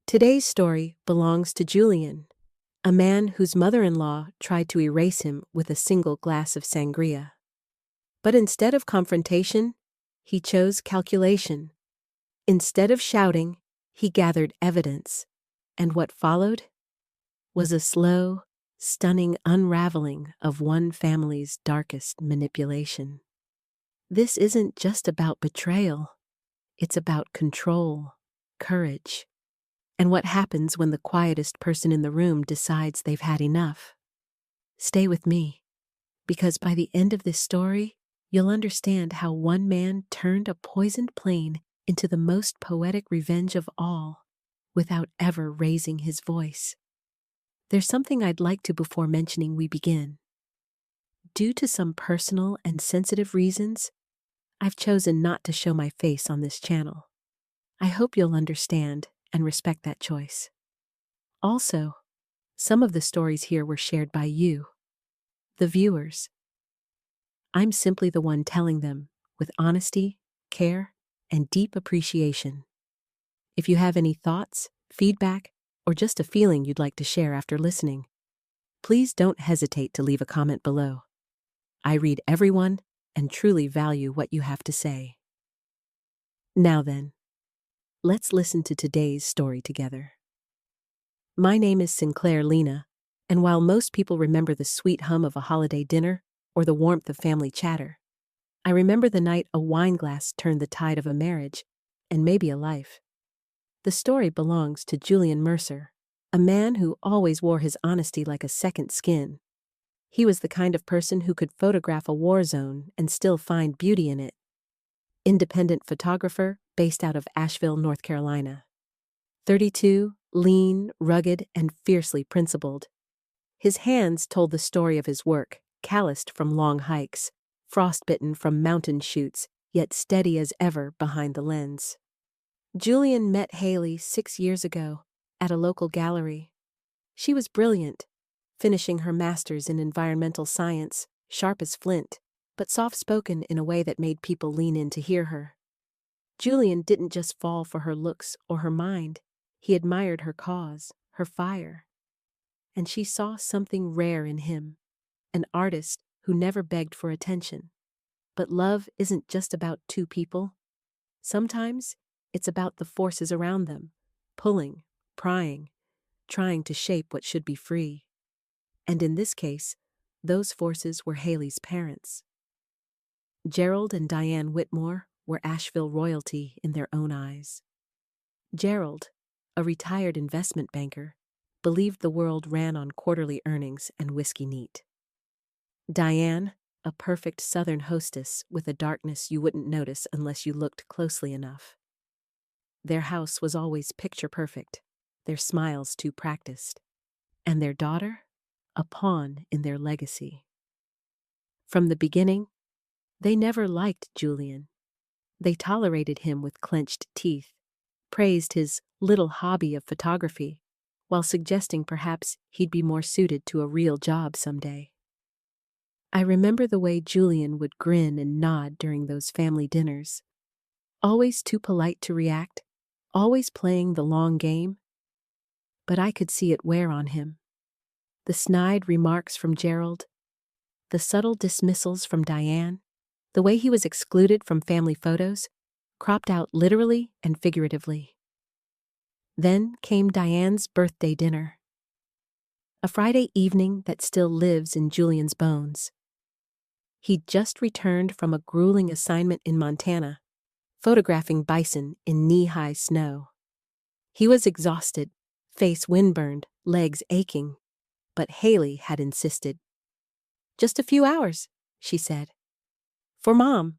Today's story belongs to Julian, a man whose mother-in-law tried to erase him with a single glass of sangria. But instead of confrontation, he chose calculation. Instead of shouting, he gathered evidence. And what followed was a slow, stunning unraveling of one family's darkest manipulation. This isn't just about betrayal. It's about control, courage, and what happens when the quietest person in the room decides they've had enough. Stay with me, because by the end of this story, you'll understand how one man turned a poisoned plane into the most poetic revenge of all, without ever raising his voice. There's something I'd like to before mentioning we begin. Due to some personal and sensitive reasons, I've chosen not to show my face on this channel. I hope you'll understand and respect that choice. Also, some of the stories here were shared by you, the viewers. I'm simply the one telling them with honesty, care, and deep appreciation. If you have any thoughts, feedback, or just a feeling you'd like to share after listening, please don't hesitate to leave a comment below. I read everyone and truly value what you have to say. Now then, let's listen to today's story together. My name is Sinclair Lena, and while most people remember the sweet hum of a holiday dinner or the warmth of family chatter, I remember the night a wine glass turned the tide of a marriage and maybe a life. The story belongs to Julian Mercer, a man who always wore his honesty like a second skin. He was the kind of person who could photograph a war zone and still find beauty in it. Independent photographer based out of Asheville, North Carolina. 32, lean, rugged, and fiercely principled. His hands told the story of his work, calloused from long hikes, frostbitten from mountain chutes, yet steady as ever behind the lens. Julian met Haley 6 years ago at a local gallery. She was brilliant, finishing her master's in environmental science, sharp as flint, but soft-spoken in a way that made people lean in to hear her. Julian didn't just fall for her looks or her mind. He admired her cause, her fire. And she saw something rare in him, an artist who never begged for attention. But love isn't just about two people. Sometimes it's about the forces around them, pulling, prying, trying to shape what should be free. And in this case, those forces were Haley's parents. Gerald and Diane Whitmore were Asheville royalty in their own eyes. Gerald, a retired investment banker, believed the world ran on quarterly earnings and whiskey neat. Diane, a perfect Southern hostess with a darkness you wouldn't notice unless you looked closely enough. Their house was always picture perfect, their smiles too practiced, and their daughter, a pawn in their legacy. From the beginning, they never liked Julian. They tolerated him with clenched teeth, praised his little hobby of photography, while suggesting perhaps he'd be more suited to a real job someday. I remember the way Julian would grin and nod during those family dinners. Always too polite to react, always playing the long game. But I could see it wear on him. The snide remarks from Gerald, the subtle dismissals from Diane, the way he was excluded from family photos, cropped out literally and figuratively. Then came Diane's birthday dinner. A Friday evening that still lives in Julian's bones. He'd just returned from a grueling assignment in Montana, photographing bison in knee-high snow. He was exhausted, face windburned, legs aching, but Haley had insisted. "Just a few hours," she said. "For Mom."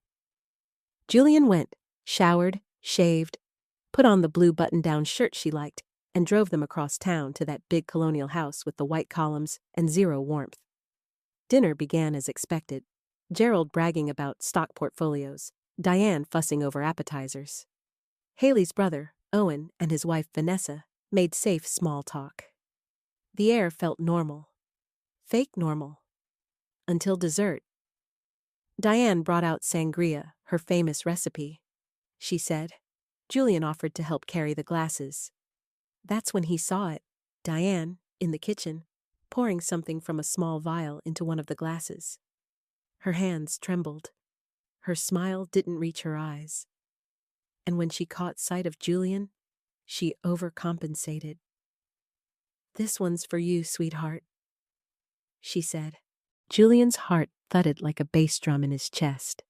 Julian went, showered, shaved, put on the blue button-down shirt she liked, and drove them across town to that big colonial house with the white columns and zero warmth. Dinner began as expected, Gerald bragging about stock portfolios, Diane fussing over appetizers. Haley's brother, Owen, and his wife Vanessa made safe small talk. The air felt normal. Fake normal. Until dessert. Diane brought out sangria, her famous recipe. She said. Julian offered to help carry the glasses. That's when he saw it. Diane, in the kitchen, pouring something from a small vial into one of the glasses. Her hands trembled. Her smile didn't reach her eyes. And when she caught sight of Julian, she overcompensated. "This one's for you, sweetheart," she said. Julian's heart thudded like a bass drum in his chest.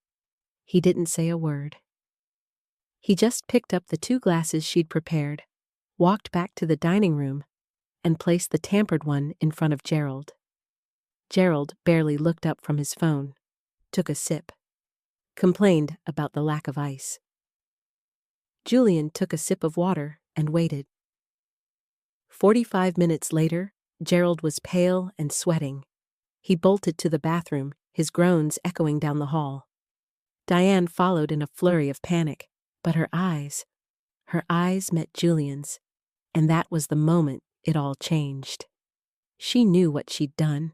He didn't say a word. He just picked up the 2 glasses she'd prepared, walked back to the dining room, and placed the tampered one in front of Gerald. Gerald barely looked up from his phone, took a sip, complained about the lack of ice. Julian took a sip of water and waited. 45 minutes later, Gerald was pale and sweating. He bolted to the bathroom, his groans echoing down the hall. Diane followed in a flurry of panic, but her eyes met Julian's, and that was the moment it all changed. She knew what she'd done.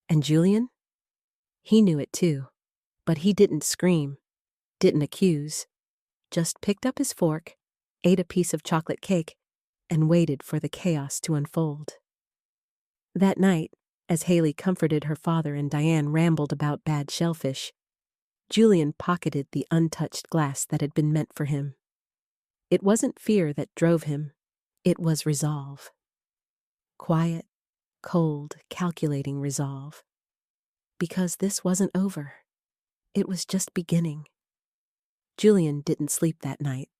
And Julian? He knew it too, but he didn't scream, didn't accuse, just picked up his fork, ate a piece of chocolate cake, and waited for the chaos to unfold. That night, as Haley comforted her father and Diane rambled about bad shellfish, Julian pocketed the untouched glass that had been meant for him. It wasn't fear that drove him, it was resolve. Quiet, cold, calculating resolve. Because this wasn't over. It was just beginning. Julian didn't sleep that night.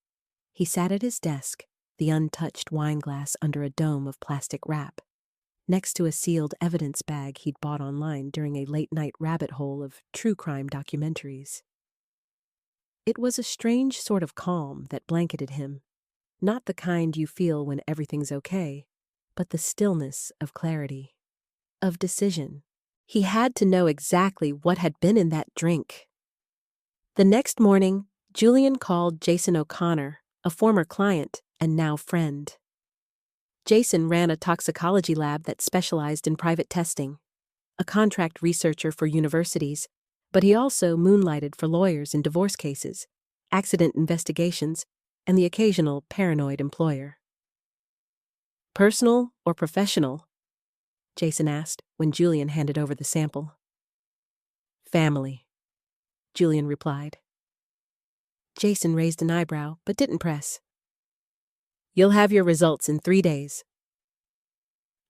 He sat at his desk, the untouched wine glass under a dome of plastic wrap, next to a sealed evidence bag he'd bought online during a late-night rabbit hole of true crime documentaries. It was a strange sort of calm that blanketed him, not the kind you feel when everything's okay, but the stillness of clarity, of decision. He had to know exactly what had been in that drink. The next morning, Julian called Jason O'Connor, a former client and now friend. Jason ran a toxicology lab that specialized in private testing, a contract researcher for universities, but he also moonlighted for lawyers in divorce cases, accident investigations, and the occasional paranoid employer. "Personal or professional?" Jason asked when Julian handed over the sample. "Family," Julian replied. Jason raised an eyebrow but didn't press. "You'll have your results in 3 days."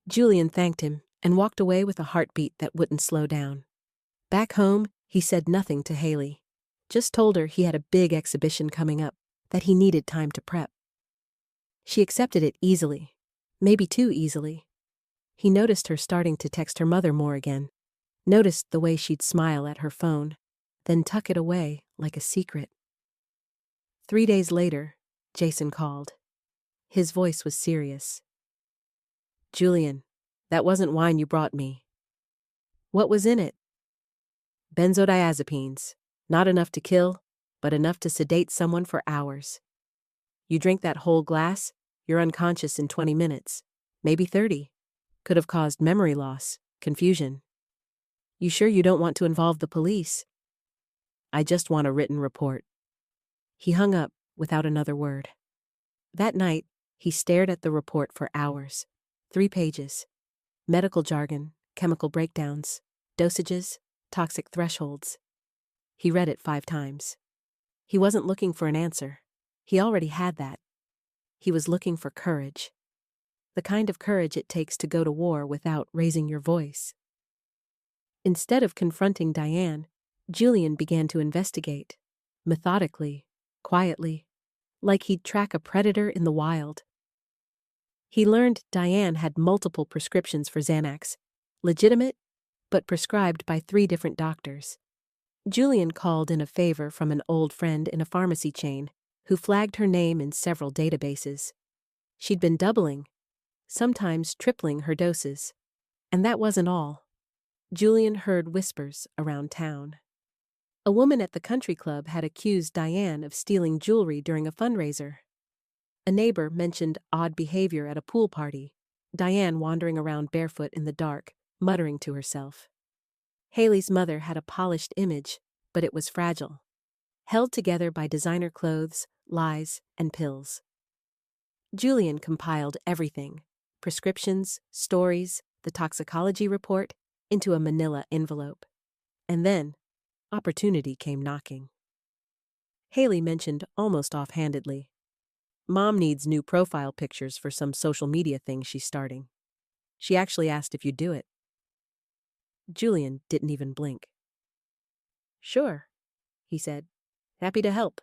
Julian thanked him and walked away with a heartbeat that wouldn't slow down. Back home, he said nothing to Haley, just told her he had a big exhibition coming up, that he needed time to prep. She accepted it easily, maybe too easily. He noticed her starting to text her mother more again, noticed the way she'd smile at her phone, then tuck it away like a secret. 3 days later, Jason called. His voice was serious. "Julian, that wasn't wine you brought me." "What was in it?" "Benzodiazepines. Not enough to kill, but enough to sedate someone for hours. You drink that whole glass, you're unconscious in 20 minutes, maybe 30. Could have caused memory loss, confusion. You sure you don't want to involve the police?" "I just want a written report." He hung up without another word. That night, he stared at the report for hours. 3 pages. Medical jargon, chemical breakdowns, dosages, toxic thresholds. He read it 5 times. He wasn't looking for an answer. He already had that. He was looking for courage. The kind of courage it takes to go to war without raising your voice. Instead of confronting Diane, Julian began to investigate, methodically, quietly, like he'd track a predator in the wild. He learned Diane had multiple prescriptions for Xanax, legitimate, but prescribed by 3 different doctors. Julian called in a favor from an old friend in a pharmacy chain who flagged her name in several databases. She'd been doubling, sometimes tripling her doses. And that wasn't all. Julian heard whispers around town. A woman at the country club had accused Diane of stealing jewelry during a fundraiser. A neighbor mentioned odd behavior at a pool party, Diane wandering around barefoot in the dark, muttering to herself. Haley's mother had a polished image, but it was fragile, held together by designer clothes, lies, and pills. Julian compiled everything: prescriptions, stories, the toxicology report, into a manila envelope. And then, opportunity came knocking. Haley mentioned almost offhandedly, "Mom needs new profile pictures for some social media thing she's starting. She actually asked if you'd do it." Julian didn't even blink. "Sure," he said. "Happy to help."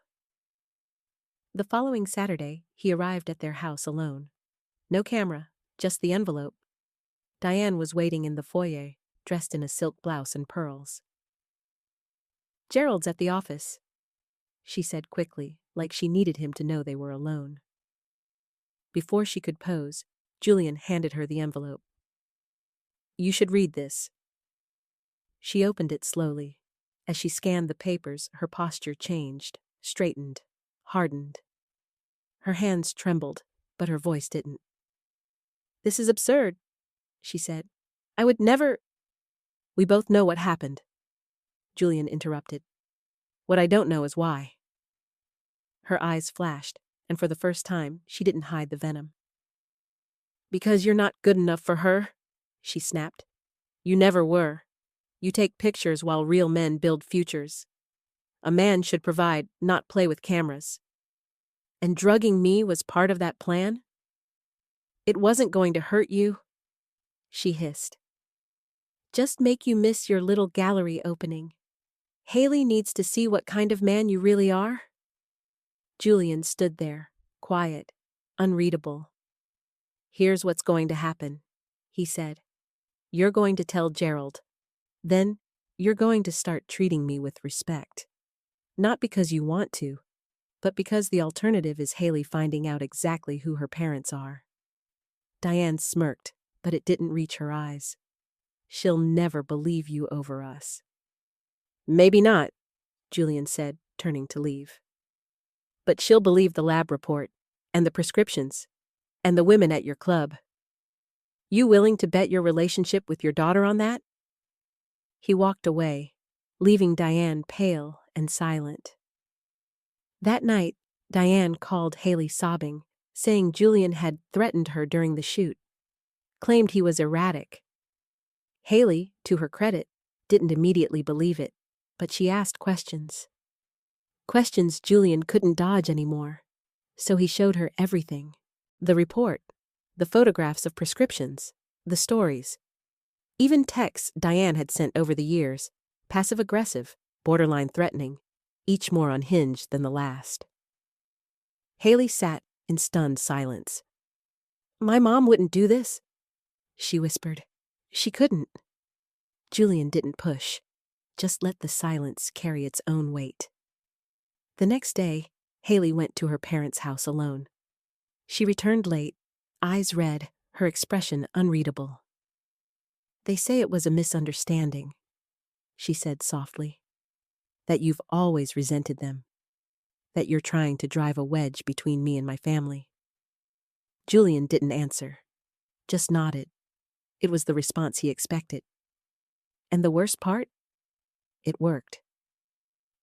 The following Saturday, he arrived at their house alone. No camera, just the envelope. Diane was waiting in the foyer, dressed in a silk blouse and pearls. "Gerald's at the office," she said quickly, like she needed him to know they were alone. Before she could pose, Julian handed her the envelope. "You should read this." She opened it slowly. As she scanned the papers, her posture changed, straightened, hardened. Her hands trembled, but her voice didn't. "This is absurd," she said. "I would never—" "We both know what happened," Julian interrupted. "What I don't know is why." Her eyes flashed, and for the first time, she didn't hide the venom. "Because you're not good enough for her," she snapped. "You never were. You take pictures while real men build futures. A man should provide, not play with cameras. And drugging me was part of that plan? It wasn't going to hurt you," she hissed. "Just make you miss your little gallery opening. Haley needs to see what kind of man you really are." Julian stood there, quiet, unreadable. "Here's what's going to happen," he said. "You're going to tell Gerald. Then, you're going to start treating me with respect. Not because you want to, but because the alternative is Haley finding out exactly who her parents are." Diane smirked, but it didn't reach her eyes. "She'll never believe you over us." "Maybe not," Julian said, turning to leave. "But she'll believe the lab report, and the prescriptions, and the women at your club. You willing to bet your relationship with your daughter on that?" He walked away, leaving Diane pale and silent. That night, Diane called Haley sobbing, saying Julian had threatened her during the shoot, claimed he was erratic. Haley, to her credit, didn't immediately believe it, but she asked questions. Questions Julian couldn't dodge anymore. So he showed her everything. The report, the photographs of prescriptions, the stories. Even texts Diane had sent over the years, passive-aggressive, borderline threatening, each more unhinged than the last. Haley sat in stunned silence. "My mom wouldn't do this," she whispered. "She couldn't." Julian didn't push, just let the silence carry its own weight. The next day, Haley went to her parents' house alone. She returned late, eyes red, her expression unreadable. "They say it was a misunderstanding," she said softly. "That you've always resented them. That you're trying to drive a wedge between me and my family." Julian didn't answer, just nodded. It was the response he expected. And the worst part? It worked.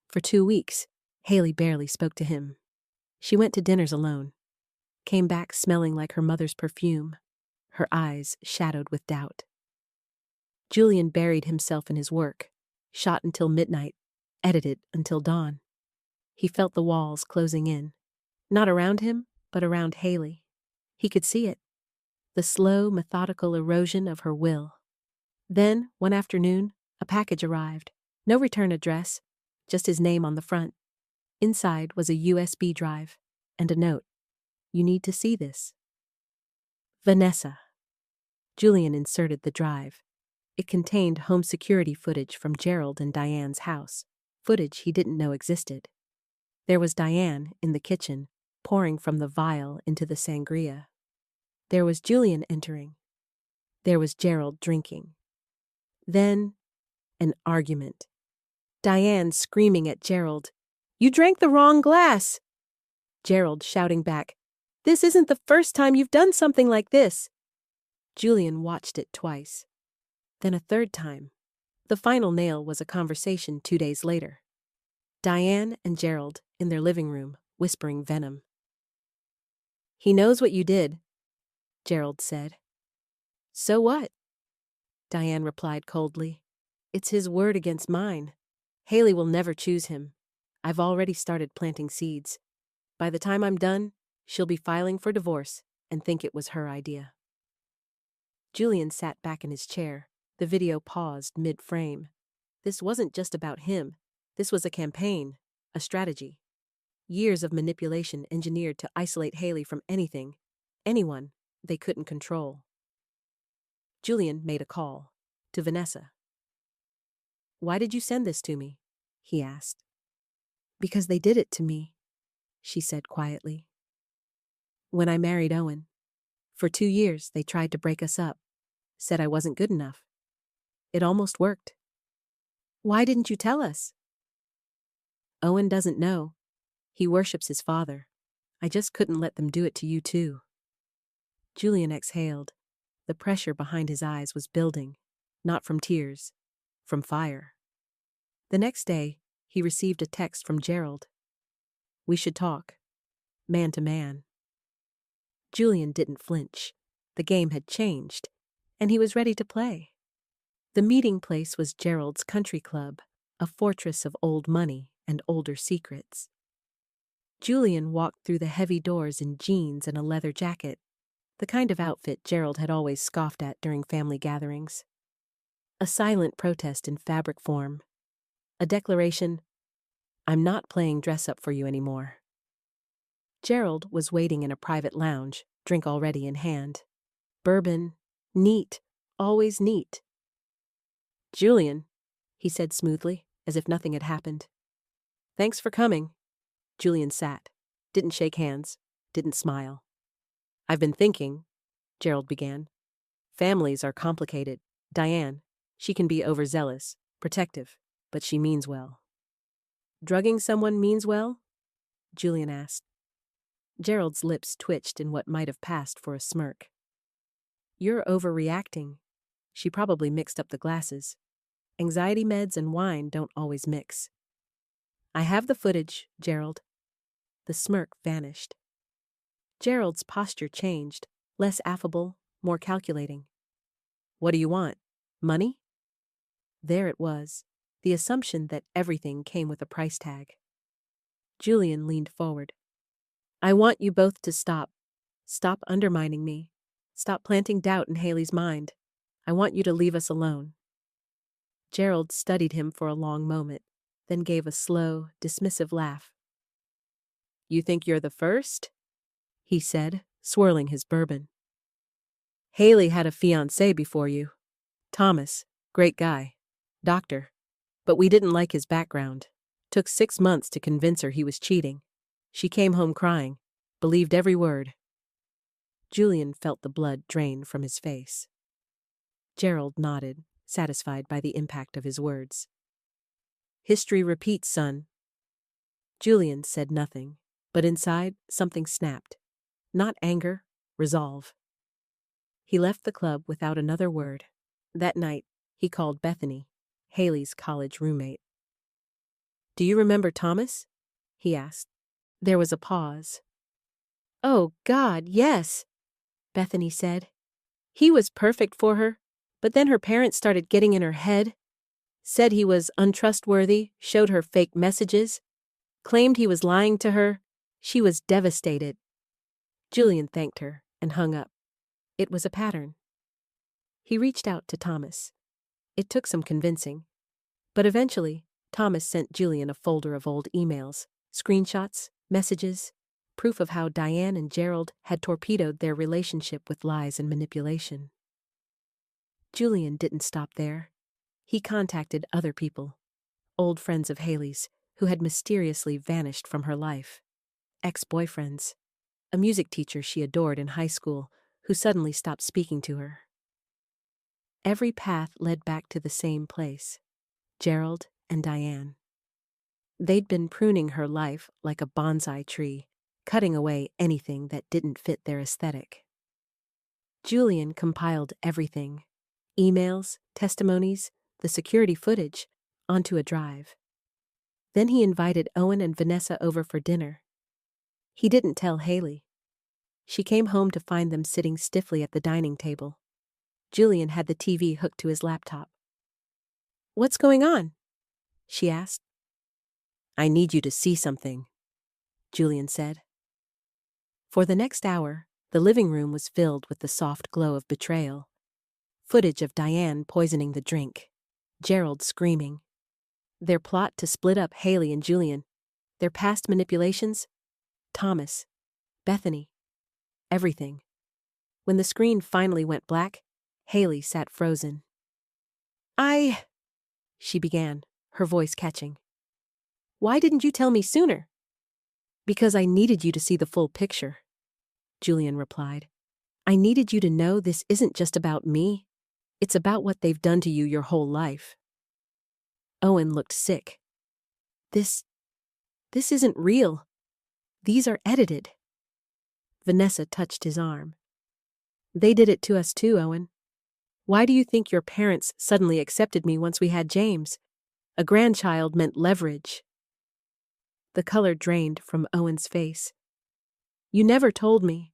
For 2 weeks, Haley barely spoke to him. She went to dinners alone, came back smelling like her mother's perfume, her eyes shadowed with doubt. Julian buried himself in his work, shot until midnight, edited until dawn. He felt the walls closing in, not around him, but around Haley. He could see it, the slow, methodical erosion of her will. Then, one afternoon, a package arrived. No return address, just his name on the front. Inside was a USB drive and a note. "You need to see this. Vanessa." Julian inserted the drive. It contained home security footage from Gerald and Diane's house, footage he didn't know existed. There was Diane, in the kitchen, pouring from the vial into the sangria. There was Julian entering. There was Gerald drinking. Then, an argument. Diane screaming at Gerald, "You drank the wrong glass!" Gerald shouting back, "This isn't the first time you've done something like this!" Julian watched it twice. Then a third time. The final nail was a conversation 2 days later. Diane and Gerald in their living room, whispering venom. He knows what you did, Gerald said. So what? Diane replied coldly. It's his word against mine. Haley will never choose him. I've already started planting seeds. By the time I'm done, she'll be filing for divorce and think it was her idea. Julian sat back in his chair. The video paused mid-frame. This wasn't just about him. This was a campaign, a strategy. Years of manipulation engineered to isolate Haley from anything, anyone they couldn't control. Julian made a call to Vanessa. Why did you send this to me? He asked. Because they did it to me, she said quietly. When I married Owen. For 2 years they tried to break us up, said I wasn't good enough. It almost worked. Why didn't you tell us? Owen doesn't know. He worships his father. I just couldn't let them do it to you too. Julian exhaled. The pressure behind his eyes was building, not from tears, from fire. The next day, he received a text from Gerald. We should talk, man to man. Julian didn't flinch. The game had changed, and he was ready to play. The meeting place was Gerald's country club, a fortress of old money and older secrets. Julian walked through the heavy doors in jeans and a leather jacket, the kind of outfit Gerald had always scoffed at during family gatherings. A silent protest in fabric form. A declaration, I'm not playing dress-up for you anymore. Gerald was waiting in a private lounge, drink already in hand. Bourbon, neat, always neat. Julian, he said smoothly, as if nothing had happened. Thanks for coming. Julian sat, didn't shake hands, didn't smile. I've been thinking, Gerald began. Families are complicated. Diane, she can be overzealous, protective, but she means well. Drugging someone means well? Julian asked. Gerald's lips twitched in what might have passed for a smirk. You're overreacting. She probably mixed up the glasses. Anxiety meds and wine don't always mix. I have the footage, Gerald. The smirk vanished. Gerald's posture changed, less affable, more calculating. What do you want? Money? There it was, the assumption that everything came with a price tag. Julian leaned forward. I want you both to stop. Stop undermining me. Stop planting doubt in Haley's mind. I want you to leave us alone. Gerald studied him for a long moment, then gave a slow, dismissive laugh. You think you're the first? He said, swirling his bourbon. Haley had a fiancé before you. Thomas, great guy. Doctor. But we didn't like his background. Took 6 months to convince her he was cheating. She came home crying, believed every word. Julian felt the blood drain from his face. Gerald nodded, satisfied by the impact of his words. History repeats, son. Julian said nothing, but inside something snapped. Not anger, resolve. He left the club without another word. That night, he called Bethany, Haley's college roommate. Do you remember Thomas? He asked. There was a pause. Oh, God, yes, Bethany said. He was perfect for her, but then her parents started getting in her head, said he was untrustworthy, showed her fake messages, claimed he was lying to her. She was devastated. Julian thanked her and hung up. It was a pattern. He reached out to Thomas. It took some convincing, but eventually, Thomas sent Julian a folder of old emails, screenshots, messages, proof of how Diane and Gerald had torpedoed their relationship with lies and manipulation. Julian didn't stop there. He contacted other people, old friends of Haley's, who had mysteriously vanished from her life, ex-boyfriends, a music teacher she adored in high school who suddenly stopped speaking to her. Every path led back to the same place, Gerald and Diane. They'd been pruning her life like a bonsai tree, cutting away anything that didn't fit their aesthetic. Julian compiled everything, emails, testimonies, the security footage, onto a drive. Then he invited Owen and Vanessa over for dinner. He didn't tell Haley. She came home to find them sitting stiffly at the dining table. Julian had the TV hooked to his laptop. "What's going on?" she asked. "I need you to see something," Julian said. For the next hour, the living room was filled with the soft glow of betrayal. Footage of Diane poisoning the drink, Gerald screaming, their plot to split up Haley and Julian, their past manipulations, Thomas, Bethany, everything. When the screen finally went black, Haley sat frozen. She began, her voice catching. "Why didn't you tell me sooner?" "Because I needed you to see the full picture," Julian replied. "I needed you to know this isn't just about me. It's about what they've done to you your whole life." Owen looked sick. This isn't real. These are edited." Vanessa touched his arm. "They did it to us too, Owen. Why do you think your parents suddenly accepted me once we had James? A grandchild meant leverage." The color drained from Owen's face. "You never told me."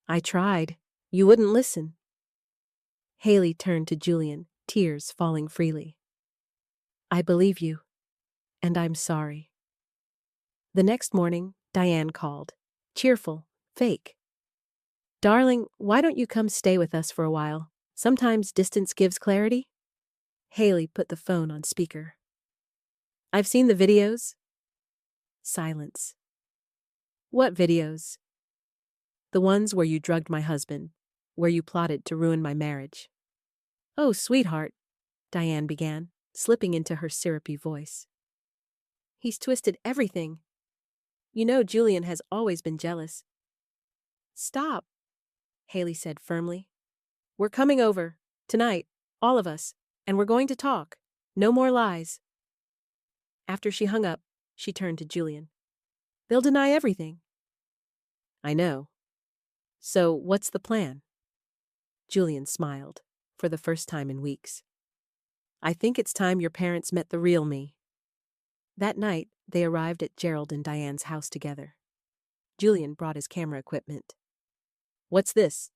"I tried. You wouldn't listen." Haley turned to Julian, tears falling freely. "I believe you, and I'm sorry." The next morning, Diane called, cheerful, fake. "Darling, why don't you come stay with us for a while? Sometimes distance gives clarity." Haley put the phone on speaker. "I've seen the videos." Silence. "What videos?" "The ones where you drugged my husband, where you plotted to ruin my marriage." "Oh, sweetheart," Diane began, slipping into her syrupy voice. "He's twisted everything. You know Julian has always been jealous." "Stop," Haley said firmly. "We're coming over, tonight, all of us, and we're going to talk. No more lies." After she hung up, she turned to Julian. "They'll deny everything." "I know. So what's the plan?" Julian smiled, for the first time in weeks. "I think it's time your parents met the real me." That night, they arrived at Gerald and Diane's house together. Julian brought his camera equipment. "What's this?"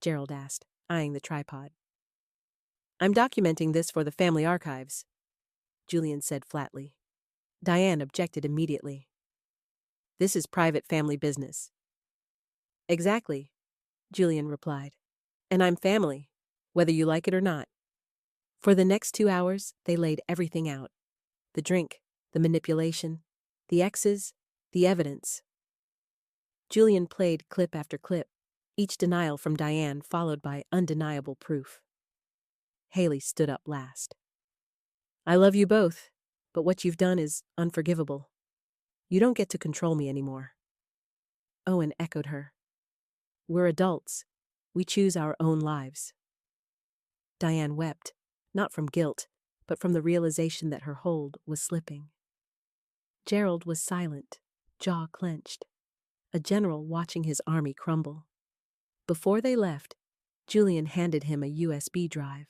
Gerald asked, eyeing the tripod. "I'm documenting this for the family archives," Julian said flatly. Diane objected immediately. "This is private family business." "Exactly," Julian replied. "And I'm family, whether you like it or not." For the next 2 hours, they laid everything out. The drink, the manipulation, the exes, the evidence. Julian played clip after clip, each denial from Diane followed by undeniable proof. Haley stood up last. "I love you both, but what you've done is unforgivable. You don't get to control me anymore." Owen echoed her. "We're adults. We choose our own lives." Diane wept, not from guilt, but from the realization that her hold was slipping. Gerald was silent, jaw clenched, a general watching his army crumble. Before they left, Julian handed him a USB drive.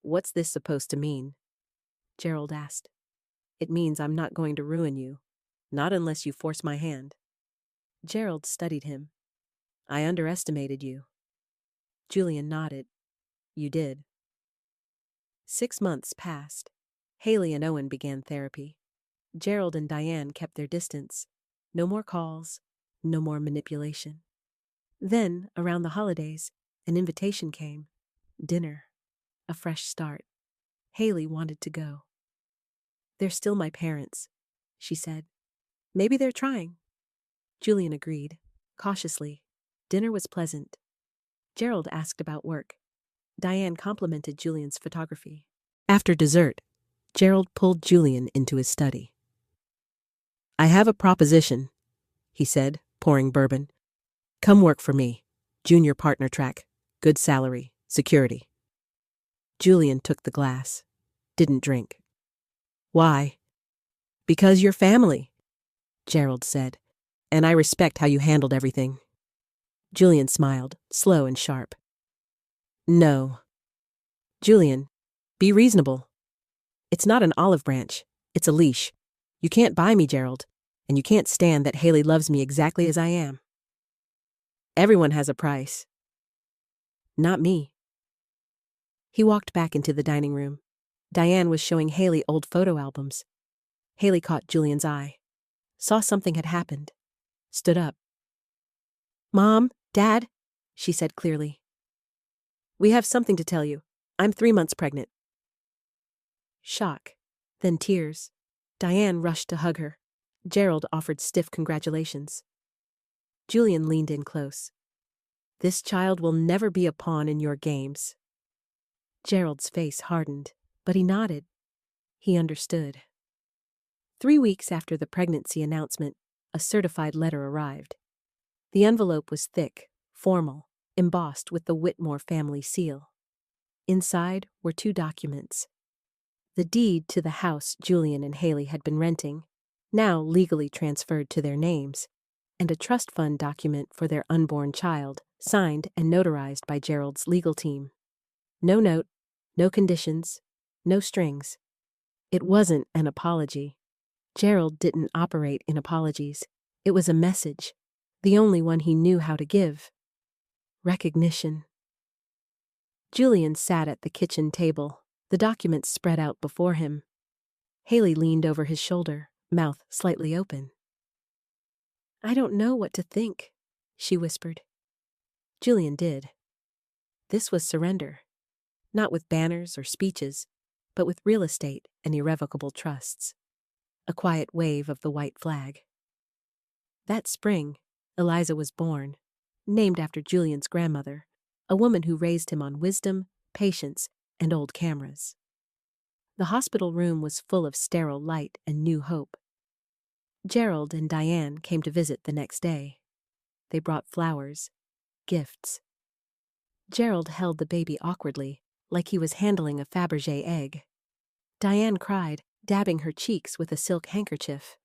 "What's this supposed to mean?" Gerald asked. "It means I'm not going to ruin you, not unless you force my hand." Gerald studied him. "I underestimated you." Julian nodded. "You did." 6 months passed. Haley and Owen began therapy. Gerald and Diane kept their distance. No more calls, no more manipulation. Then, around the holidays, an invitation came. Dinner. A fresh start. Haley wanted to go. "They're still my parents," she said. "Maybe they're trying." Julian agreed, cautiously. Dinner was pleasant. Gerald asked about work. Diane complimented Julian's photography. After dessert, Gerald pulled Julian into his study. "I have a proposition," he said, pouring bourbon. "Come work for me. Junior partner track. Good salary. Security." Julian took the glass. Didn't drink. "Why?" "Because you're family," Gerald said, "and I respect how you handled everything." Julian smiled, slow and sharp. "No." "Julian, be reasonable. It's not an olive branch. It's a leash. You can't buy me, Gerald, and you can't stand that Haley loves me exactly as I am." Everyone has a price. Not me. He walked back into the dining room. Diane was showing Haley old photo albums. Haley caught Julian's eye. Saw something had happened. Stood up. "Mom, Dad," she said clearly. "We have something to tell you. I'm 3 months pregnant." Shock. Then tears. Diane rushed to hug her. Gerald offered stiff congratulations. Julian leaned in close. "This child will never be a pawn in your games." Gerald's face hardened, but he nodded. He understood. 3 weeks after the pregnancy announcement, a certified letter arrived. The envelope was thick, formal, embossed with the Whitmore family seal. Inside were 2 documents. The deed to the house Julian and Haley had been renting, now legally transferred to their names, and a trust fund document for their unborn child, signed and notarized by Gerald's legal team. No note, no conditions, no strings. It wasn't an apology. Gerald didn't operate in apologies. It was a message, the only one he knew how to give. Recognition. Julian sat at the kitchen table, the documents spread out before him. Haley leaned over his shoulder, mouth slightly open. "I don't know what to think," she whispered. Julian did. This was surrender. Not with banners or speeches, but with real estate and irrevocable trusts. A quiet wave of the white flag. That spring, Eliza was born, named after Julian's grandmother, a woman who raised him on wisdom, patience, and old cameras. The hospital room was full of sterile light and new hope. Gerald and Diane came to visit the next day. They brought flowers, gifts. Gerald held the baby awkwardly, like he was handling a Fabergé egg. Diane cried, dabbing her cheeks with a silk handkerchief.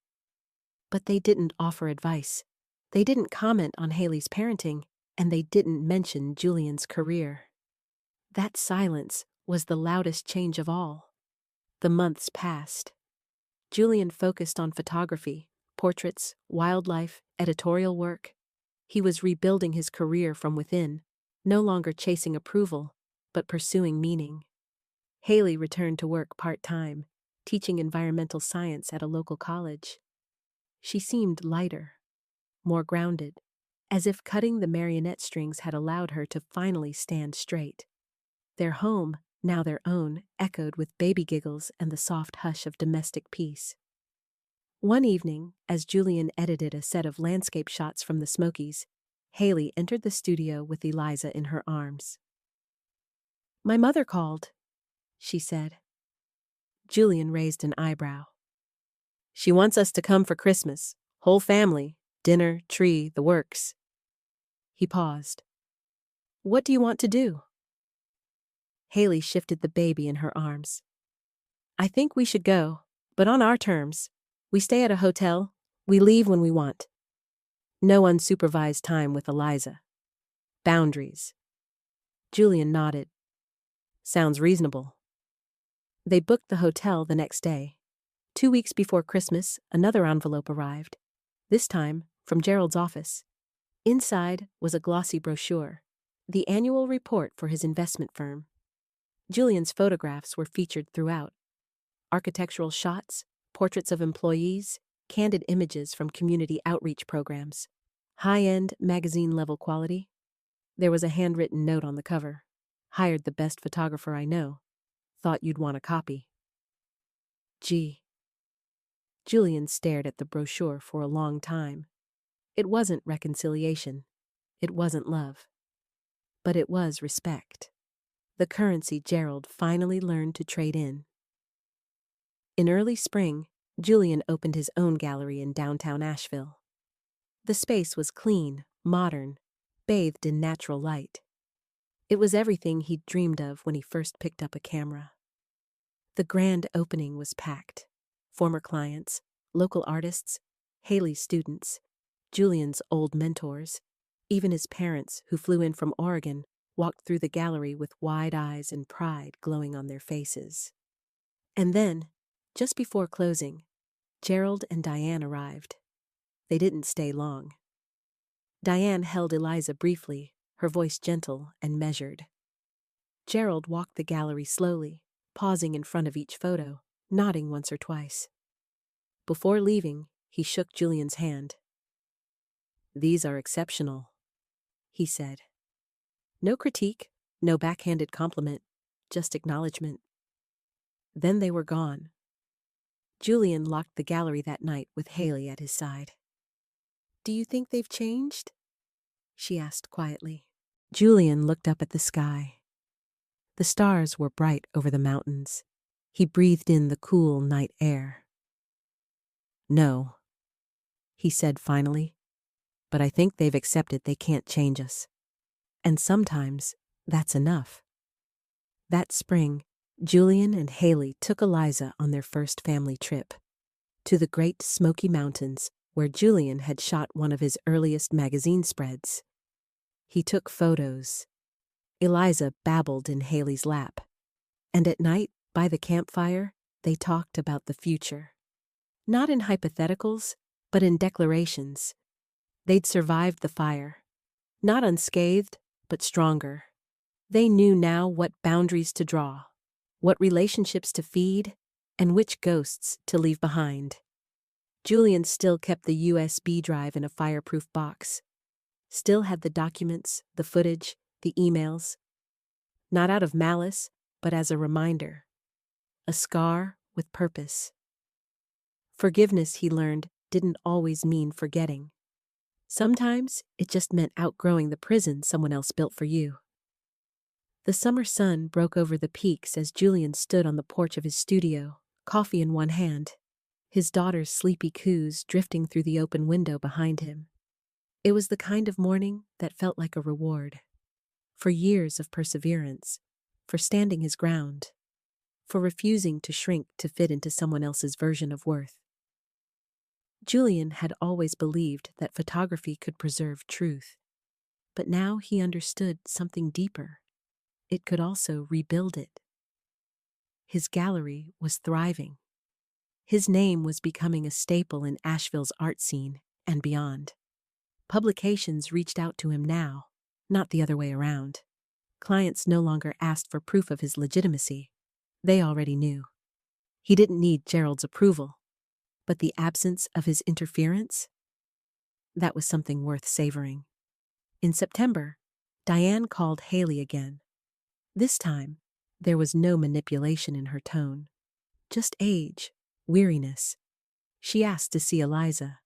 But they didn't offer advice. They didn't comment on Haley's parenting, and they didn't mention Julian's career. That silence was the loudest change of all. The months passed. Julian focused on photography, portraits, wildlife, editorial work. He was rebuilding his career from within, no longer chasing approval, but pursuing meaning. Haley returned to work part-time, teaching environmental science at a local college. She seemed lighter, more grounded, as if cutting the marionette strings had allowed her to finally stand straight. Their home, now their own, echoed with baby giggles and the soft hush of domestic peace. One evening, as Julian edited a set of landscape shots from the Smokies, Haley entered the studio with Eliza in her arms. "My mother called," she said. Julian raised an eyebrow. "She wants us to come for Christmas. Whole family. Dinner, tree, the works." He paused. "What do you want to do?" Haley shifted the baby in her arms. "I think we should go, but on our terms. We stay at a hotel. We leave when we want. No unsupervised time with Eliza. Boundaries." Julian nodded. "Sounds reasonable." They booked the hotel the next day. 2 weeks before Christmas, another envelope arrived, this time from Gerald's office. Inside was a glossy brochure, the annual report for his investment firm. Julian's photographs were featured throughout. Architectural shots, portraits of employees, candid images from community outreach programs. High-end, magazine-level quality. There was a handwritten note on the cover. "Hired the best photographer I know. Thought you'd want a copy." Gee. Julian stared at the brochure for a long time. It wasn't reconciliation. It wasn't love. But it was respect. The currency Gerald finally learned to trade in. In early spring, Julian opened his own gallery in downtown Asheville. The space was clean, modern, bathed in natural light. It was everything he'd dreamed of when he first picked up a camera. The grand opening was packed. Former clients, local artists, Haley's students, Julian's old mentors, even his parents, who flew in from Oregon, walked through the gallery with wide eyes and pride glowing on their faces. And then, just before closing, Gerald and Diane arrived. They didn't stay long. Diane held Eliza briefly, her voice gentle and measured. Gerald walked the gallery slowly, pausing in front of each photo, nodding once or twice. Before leaving, he shook Julian's hand. "These are exceptional," he said. No critique, no backhanded compliment, just acknowledgement. Then they were gone. Julian locked the gallery that night with Haley at his side. "Do you think they've changed?" she asked quietly. Julian looked up at the sky. The stars were bright over the mountains. He breathed in the cool night air. "No," he said finally, "but I think they've accepted they can't change us. And sometimes that's enough." That spring, Julian and Haley took Eliza on their first family trip to the Great Smoky Mountains, where Julian had shot one of his earliest magazine spreads. He took photos. Eliza babbled in Haley's lap. And at night, by the campfire, they talked about the future. Not in hypotheticals, but in declarations. They'd survived the fire. Not unscathed, but stronger. They knew now what boundaries to draw, what relationships to feed, and which ghosts to leave behind. Julian still kept the USB drive in a fireproof box. Still had the documents, the footage, the emails. Not out of malice, but as a reminder. A scar with purpose. Forgiveness, he learned, didn't always mean forgetting. Sometimes it just meant outgrowing the prison someone else built for you. The summer sun broke over the peaks as Julian stood on the porch of his studio, coffee in one hand, his daughter's sleepy coos drifting through the open window behind him. It was the kind of morning that felt like a reward. For years of perseverance, for standing his ground, for refusing to shrink to fit into someone else's version of worth. Julian had always believed that photography could preserve truth, but now he understood something deeper. It could also rebuild it. His gallery was thriving. His name was becoming a staple in Asheville's art scene and beyond. Publications reached out to him now, not the other way around. Clients no longer asked for proof of his legitimacy. They already knew. He didn't need Gerald's approval, but the absence of his interference? That was something worth savoring. In September, Diane called Haley again. This time, there was no manipulation in her tone. Just age, weariness. She asked to see Eliza.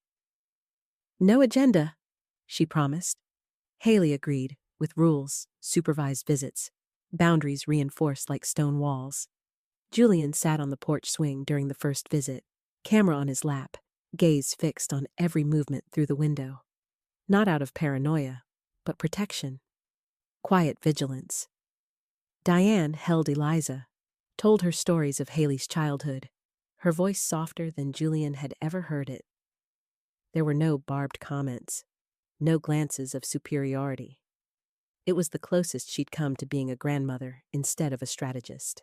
"No agenda," she promised. Haley agreed, with rules, supervised visits, boundaries reinforced like stone walls. Julian sat on the porch swing during the first visit, camera on his lap, gaze fixed on every movement through the window. Not out of paranoia, but protection. Quiet vigilance. Diane held Eliza, told her stories of Haley's childhood, her voice softer than Julian had ever heard it. There were no barbed comments, no glances of superiority. It was the closest she'd come to being a grandmother instead of a strategist.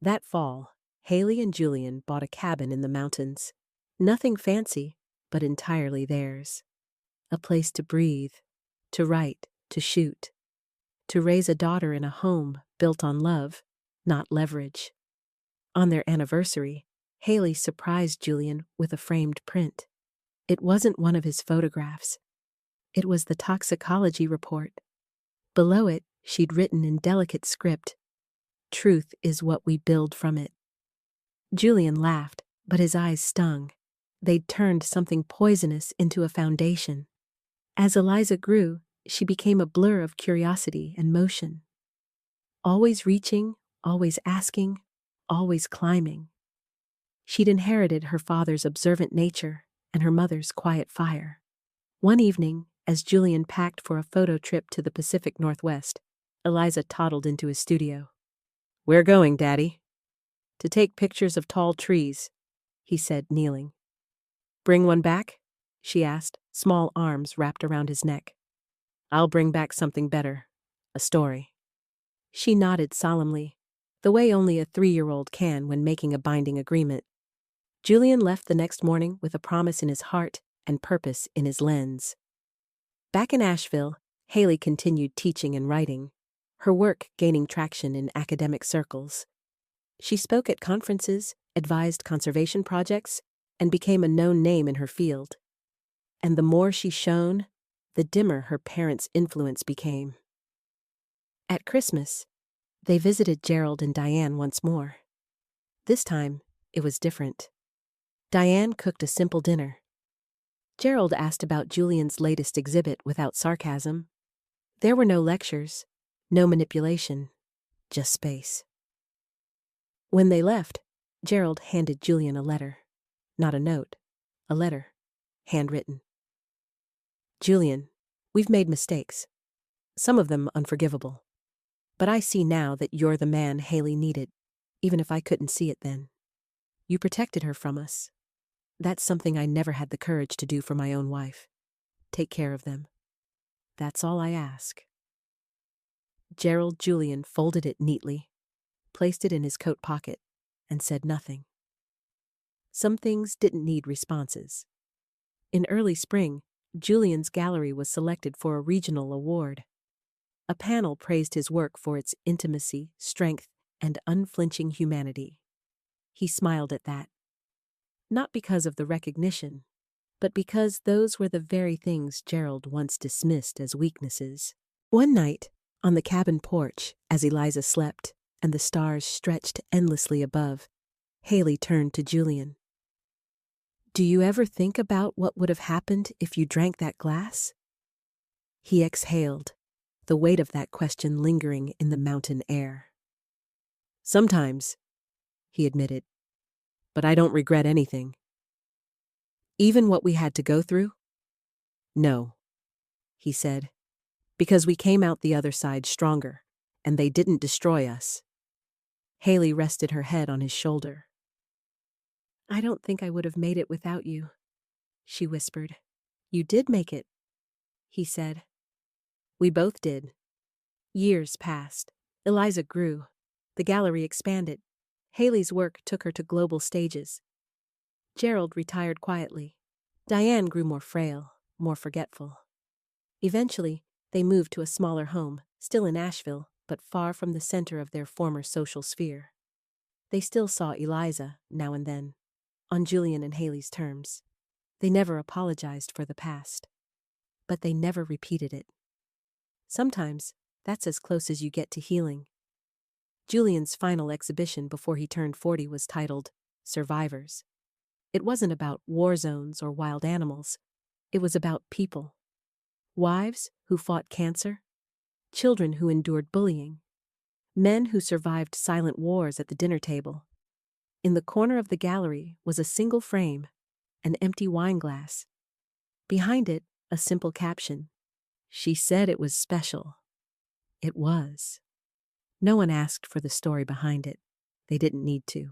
That fall, Haley and Julian bought a cabin in the mountains. Nothing fancy, but entirely theirs. A place to breathe, to write, to shoot, to raise a daughter in a home built on love, not leverage. On their anniversary, Haley surprised Julian with a framed print. It wasn't one of his photographs. It was the toxicology report. Below it, she'd written in delicate script, "Truth is what we build from it." Julian laughed, but his eyes stung. They'd turned something poisonous into a foundation. As Eliza grew, she became a blur of curiosity and motion. Always reaching, always asking, always climbing. She'd inherited her father's observant nature and her mother's quiet fire. One evening, as Julian packed for a photo trip to the Pacific Northwest, Eliza toddled into his studio. "We're going, Daddy." "To take pictures of tall trees," he said, kneeling. "Bring one back?" she asked, small arms wrapped around his neck. "I'll bring back something better. A story." She nodded solemnly, the way only a 3-year-old can when making a binding agreement. Julian left the next morning with a promise in his heart and purpose in his lens. Back in Asheville, Haley continued teaching and writing, her work gaining traction in academic circles. She spoke at conferences, advised conservation projects, and became a known name in her field. And the more she shone, the dimmer her parents' influence became. At Christmas, they visited Gerald and Diane once more. This time, it was different. Diane cooked a simple dinner. Gerald asked about Julian's latest exhibit without sarcasm. There were no lectures, no manipulation, just space. When they left, Gerald handed Julian a letter. Not a note, a letter, handwritten. Julian, we've made mistakes. Some of them unforgivable. But I see now that you're the man Haley needed, even if I couldn't see it then. You protected her from us. That's something I never had the courage to do for my own wife. Take care of them. That's all I ask. Gerald Julian folded it neatly, placed it in his coat pocket, and said nothing. Some things didn't need responses. In early spring, Julian's gallery was selected for a regional award. A panel praised his work for its intimacy, strength, and unflinching humanity. He smiled at that. Not because of the recognition, but because those were the very things Gerald once dismissed as weaknesses. One night, on the cabin porch, as Eliza slept and the stars stretched endlessly above, Haley turned to Julian. Do you ever think about what would have happened if you drank that glass? He exhaled, the weight of that question lingering in the mountain air. Sometimes, he admitted, but I don't regret anything. Even what we had to go through? No, he said, because we came out the other side stronger, and they didn't destroy us. Haley rested her head on his shoulder. I don't think I would have made it without you, she whispered. You did make it, he said. We both did. Years passed. Eliza grew. The gallery expanded. Haley's work took her to global stages. Gerald retired quietly. Diane grew more frail, more forgetful. Eventually, they moved to a smaller home, still in Asheville, but far from the center of their former social sphere. They still saw Eliza, now and then, on Julian and Haley's terms. They never apologized for the past, but they never repeated it. Sometimes, that's as close as you get to healing. Julian's final exhibition before he turned 40 was titled Survivors. It wasn't about war zones or wild animals. It was about people. Wives who fought cancer, children who endured bullying, men who survived silent wars at the dinner table. In the corner of the gallery was a single frame, an empty wine glass. Behind it, a simple caption. She said it was special. It was. No one asked for the story behind it. They didn't need to.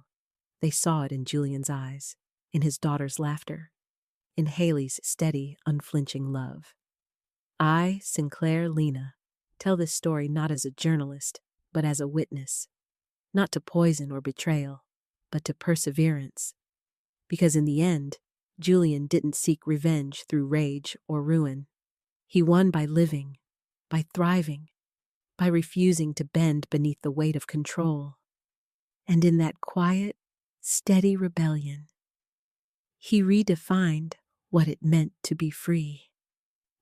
They saw it in Julian's eyes, in his daughter's laughter, in Haley's steady, unflinching love. I, Sinclair Lena, tell this story not as a journalist, but as a witness. Not to poison or betrayal, but to perseverance. Because in the end, Julian didn't seek revenge through rage or ruin. He won by living, by thriving, by refusing to bend beneath the weight of control. And in that quiet, steady rebellion, he redefined what it meant to be free.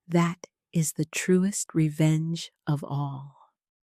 That is the truest revenge of all.